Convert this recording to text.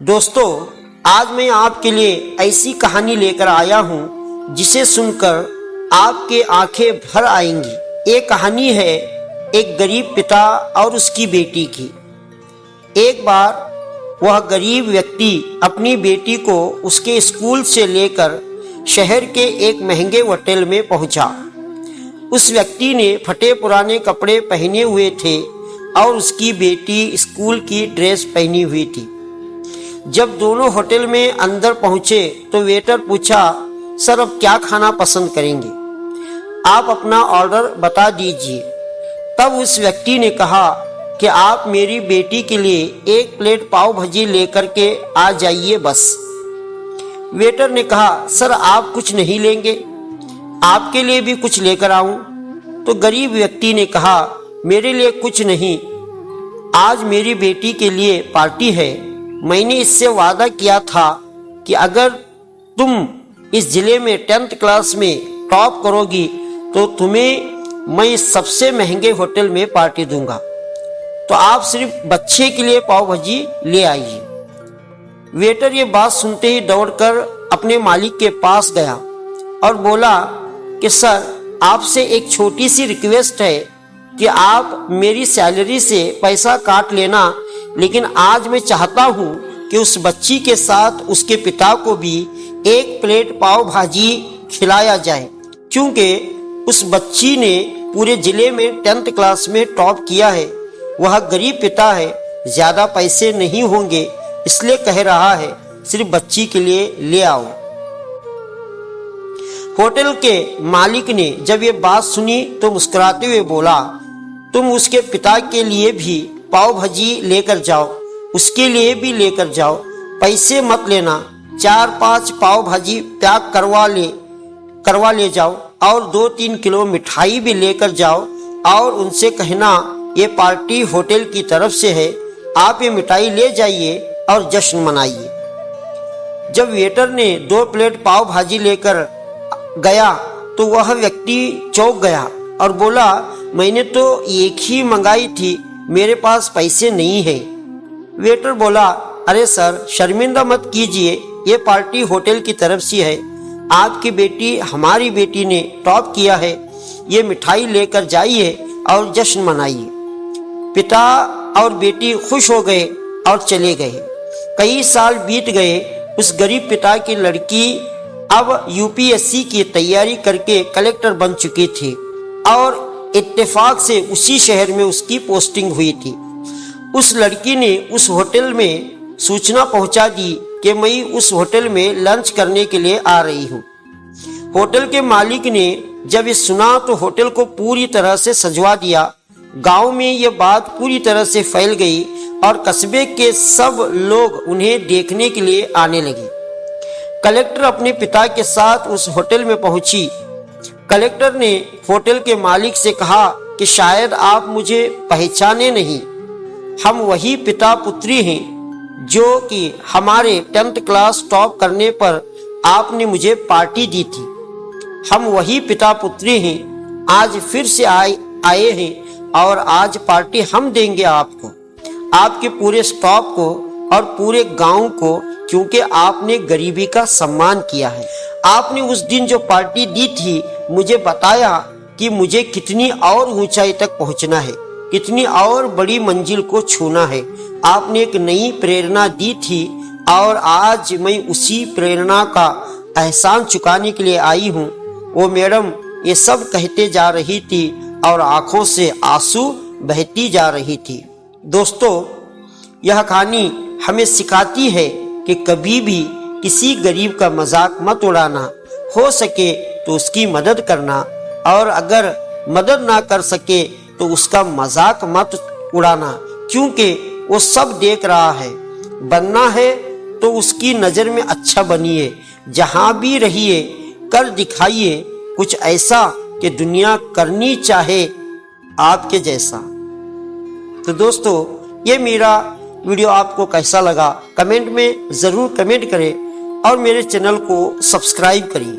दोस्तों, आज मैं आपके लिए ऐसी कहानी लेकर आया हूँ जिसे सुनकर आपके आंखें भर आएंगी। ये कहानी है एक गरीब पिता और उसकी बेटी की। एक बार वह गरीब व्यक्ति अपनी बेटी को उसके स्कूल से लेकर शहर के एक महंगे होटल में पहुंचा। उस व्यक्ति ने फटे पुराने कपड़े पहने हुए थे और उसकी बेटी स्कूल की ड्रेस पहनी हुई थी। जब दोनों होटल में अंदर पहुंचे तो वेटर पूछा, सर अब क्या खाना पसंद करेंगे? आप अपना ऑर्डर बता दीजिए। तब उस व्यक्ति ने कहा कि आप मेरी बेटी के लिए एक प्लेट पाव भाजी लेकर के आ जाइए बस। वेटर ने कहा, सर आप कुछ नहीं लेंगे? आपके लिए भी कुछ लेकर आऊं? तो गरीब व्यक्ति ने कहा, मेरे लिए कुछ नहीं, आज मेरी बेटी के लिए पार्टी है। मैंने इससे वादा किया था कि अगर तुम इस जिले में 10th क्लास में टॉप करोगी तो तुम्हें मैं सबसे महंगे होटल में पार्टी दूंगा, तो आप सिर्फ बच्चे के लिए पाव भाजी ले आइए। वेटर ये बात सुनते ही दौड़कर अपने मालिक के पास गया और बोला कि सर आपसे एक छोटी सी रिक्वेस्ट है कि आप मेरी सैलरी से पैसा काट लेना, लेकिन आज मैं चाहता हूं कि उस बच्ची के साथ उसके पिता को भी एक प्लेट पाव भाजी खिलाया जाए, क्योंकि उस बच्ची ने पूरे जिले में 10th क्लास में टॉप किया है। वह गरीब पिता है, ज्यादा पैसे नहीं होंगे, इसलिए कह रहा है सिर्फ बच्ची के लिए ले आओ। होटल के मालिक ने जब ये बात सुनी तो मुस्कुराते हुए बोला, तुम उसके पिता के लिए भी पाव भाजी लेकर जाओ, उसके लिए भी लेकर जाओ, पैसे मत लेना। 4-5 पाव भाजी पैक करवा ले जाओ और 2-3 किलो मिठाई भी लेकर जाओ और उनसे कहना ये पार्टी होटल की तरफ से है, आप ये मिठाई ले जाइए और जश्न मनाइए। जब वेटर ने 2 प्लेट पाव भाजी लेकर गया तो वह व्यक्ति चौंक गया और बोला, मैंने तो एक ही मंगाई थी, मेरे पास पैसे नहीं है। वेटर बोला, अरे सर शर्मिंदा मत कीजिए, ये पार्टी होटल की तरफ से है, आपकी बेटी हमारी बेटी ने टॉप किया है, ये मिठाई लेकर जाइए और जश्न मनाइए। पिता और बेटी खुश हो गए और चले गए। कई साल बीत गए। उस गरीब पिता की लड़की अब यूपीएससी की तैयारी करके कलेक्टर बन चुकी थी और इत्तेफाक से उसी शहर में उसकी पोस्टिंग हुई थी। उस लड़की ने उस होटल में सूचना पहुंचा दी कि मैं उस होटल में लंच करने के लिए आ रही हूं। होटल के मालिक ने जब ये सुना तो होटल को पूरी तरह से सजवा दिया। गांव में ये बात पूरी तरह से फैल गई और कस्बे के सब लोग उन्हें देखने के लिए आने लगे। कलेक्टर अपने पिता के साथ उस होटल में पहुंची। कलेक्टर ने होटल के मालिक से कहा कि शायद आप मुझे पहचाने नहीं, हम वही पिता पुत्री हैं जो कि हमारे 10th क्लास टॉप करने पर आपने मुझे पार्टी दी थी। हम वही पिता पुत्री हैं, आज फिर से आए हैं और आज पार्टी हम देंगे आपको, आपके पूरे स्टाफ को और पूरे गांव को, क्योंकि आपने गरीबी का सम्मान किया है। आपने उस दिन जो पार्टी दी थी मुझे बताया कि मुझे कितनी और ऊंचाई तक पहुंचना है, कितनी और बड़ी मंजिल को छूना है। आपने एक नई प्रेरणा दी थी और आज मैं उसी प्रेरणा का एहसान चुकाने के लिए आई हूँ। वो मैडम ये सब कहते जा रही थी और आंखों से आंसू बहती जा रही थी। दोस्तों, यह कहानी हमें सिखाती है कि कभी भी किसी गरीब का मजाक मत उड़ाना, हो सके तो उसकी मदद करना, और अगर मदद ना कर सके तो उसका मजाक मत उड़ाना, क्योंकि वो सब देख रहा है। बनना है तो उसकी नज़र में अच्छा बनिए, जहां भी रहिए कर दिखाइए कुछ ऐसा कि दुनिया करनी चाहे आपके जैसा। तो दोस्तों, ये मेरा वीडियो आपको कैसा लगा कमेंट में ज़रूर कमेंट करें और मेरे चैनल को सब्सक्राइब करिए।